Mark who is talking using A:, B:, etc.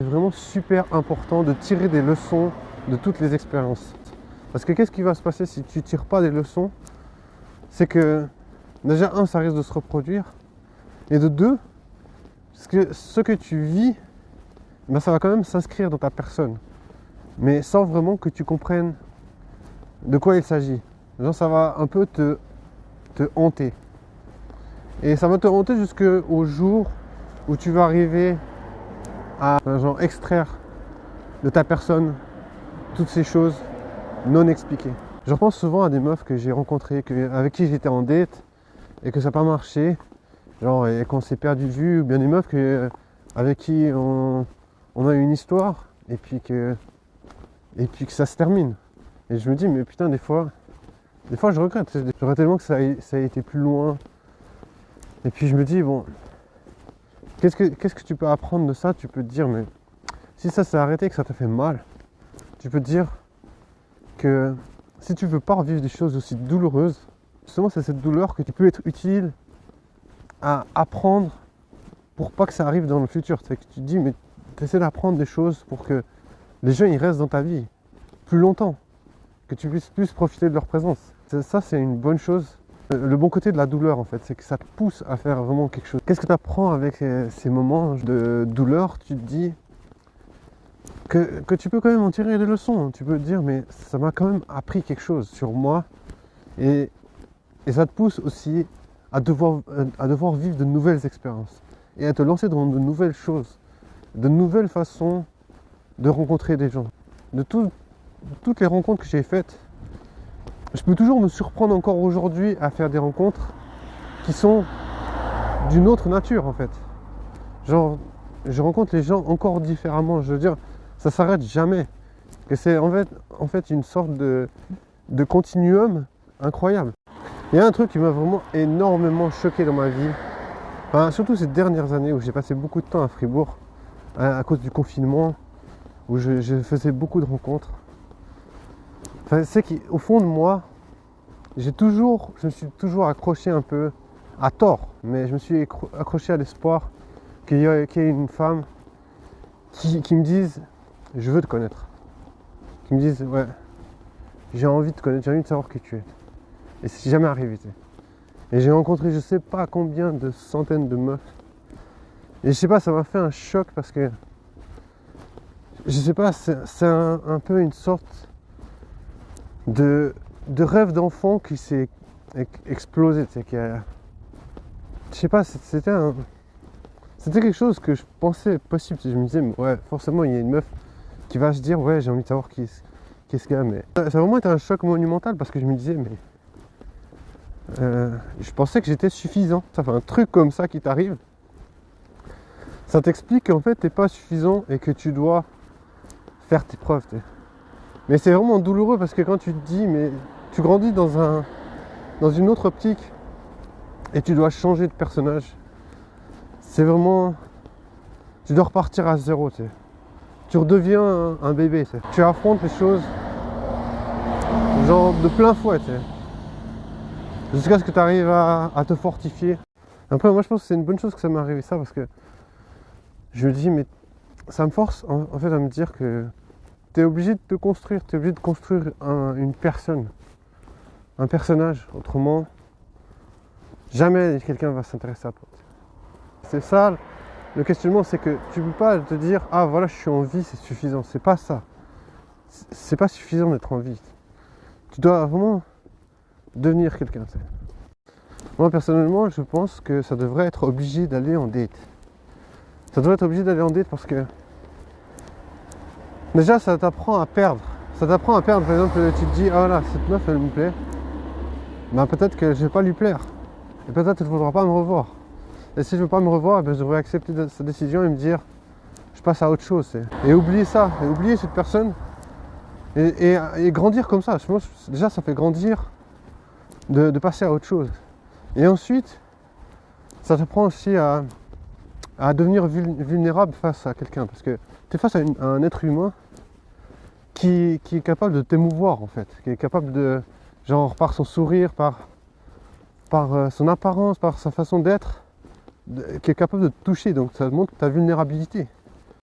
A: C'est vraiment super important de tirer des leçons de toutes les expériences. Parce que qu'est-ce qui va se passer si tu ne tires pas des leçons? C'est que déjà, un, ça risque de se reproduire. Et de deux, ce que tu vis, ben, ça va quand même s'inscrire dans ta personne. Mais sans vraiment que tu comprennes de quoi il s'agit. Genre, ça va un peu te hanter. Et ça va te hanter jusqu'au jour où tu vas arriver à genre, extraire de ta personne toutes ces choses non expliquées. Je repense souvent à des meufs que j'ai rencontrées, avec qui j'étais en date et que ça n'a pas marché, genre, et qu'on s'est perdu de vue, ou bien des meufs avec qui on a eu une histoire et puis que ça se termine. Et je me dis, mais putain, des fois je regrette. J'aurais tellement que ça ait été plus loin. Et puis je me dis, bon, qu'est-ce que tu peux apprendre de ça? Tu peux te dire, mais si ça s'est arrêté et que ça t'a fait mal, tu peux te dire que si tu veux pas revivre des choses aussi douloureuses, justement c'est cette douleur que tu peux être utile à apprendre pour pas que ça arrive dans le futur. C'est que tu te dis, mais tu essaies d'apprendre des choses pour que les gens ils restent dans ta vie plus longtemps, que tu puisses plus profiter de leur présence. Ça c'est une bonne chose. Le bon côté de la douleur en fait, c'est que ça te pousse à faire vraiment quelque chose. Qu'est-ce que tu apprends avec ces moments de douleur? Tu te dis que tu peux quand même en tirer des leçons. Tu peux te dire, mais ça m'a quand même appris quelque chose sur moi. Et ça te pousse aussi à devoir vivre de nouvelles expériences. Et à te lancer dans de nouvelles choses. De nouvelles façons de rencontrer des gens. De toutes les rencontres que j'ai faites, je peux toujours me surprendre encore aujourd'hui à faire des rencontres qui sont d'une autre nature en fait. Genre, je rencontre les gens encore différemment. Je veux dire, ça s'arrête jamais. Que c'est en fait une sorte de continuum incroyable. Il y a un truc qui m'a vraiment énormément choqué dans ma vie, enfin, surtout ces dernières années où j'ai passé beaucoup de temps à Fribourg à cause du confinement, où je faisais beaucoup de rencontres. Enfin, c'est qu'au fond de moi, je me suis toujours accroché un peu, à tort, mais je me suis accroché à l'espoir qu'il y ait une femme qui me dise je veux te connaître, qui me dise ouais, j'ai envie de te connaître, j'ai envie de savoir qui tu es. Et c'est jamais arrivé. Et j'ai rencontré je sais pas combien de centaines de meufs. Et je sais pas, ça m'a fait un choc parce que je sais pas, c'est un peu une sorte de rêve d'enfant qui s'est explosé. Je sais pas, c'était quelque chose que je pensais possible. Je me disais, ouais, forcément il y a une meuf qui va se dire, ouais, j'ai envie de savoir qui est ce gars. Mais ça a vraiment été un choc monumental parce que je me disais, mais je pensais que j'étais suffisant. Ça fait un truc comme ça qui t'arrive. Ça t'explique qu'en fait t'es pas suffisant et que tu dois faire tes preuves. Mais c'est vraiment douloureux parce que quand tu te dis, mais tu grandis dans une autre optique et tu dois changer de personnage. C'est vraiment, tu dois repartir à zéro. Tu redeviens un bébé. Tu affrontes les choses genre de plein fouet. Jusqu'à ce que tu arrives à te fortifier. Après, moi je pense que c'est une bonne chose que ça m'est arrivé ça parce que je me dis, mais ça me force en fait à me dire que tu es obligé de te construire, tu es obligé de construire une personne, un personnage. Autrement, jamais quelqu'un va s'intéresser à toi. C'est ça le questionnement, c'est que tu peux pas te dire, ah voilà, je suis en vie, c'est suffisant. C'est pas ça. C'est pas suffisant d'être en vie. Tu dois vraiment devenir quelqu'un. Moi personnellement, je pense que ça devrait être obligé d'aller en date. Ça devrait être obligé d'aller en date parce que déjà ça t'apprend à perdre. Ça t'apprend à perdre, par exemple, tu te dis, ah voilà, cette meuf elle me plaît. Ben peut-être que je vais pas lui plaire. Et peut-être qu'il ne faudra pas me revoir. Et si je veux pas me revoir, ben, je devrais accepter sa décision et me dire, je passe à autre chose. Et oublier ça, et oublier cette personne. Et grandir comme ça. Je pense que déjà ça fait grandir de passer à autre chose. Et ensuite, ça t'apprend aussi à devenir vulnérable face à quelqu'un. Parce que tu es face à un être humain qui est capable de t'émouvoir en fait. Qui est capable de, genre par son sourire, par son apparence, par sa façon d'être, qui est capable de te toucher. Donc ça montre ta vulnérabilité.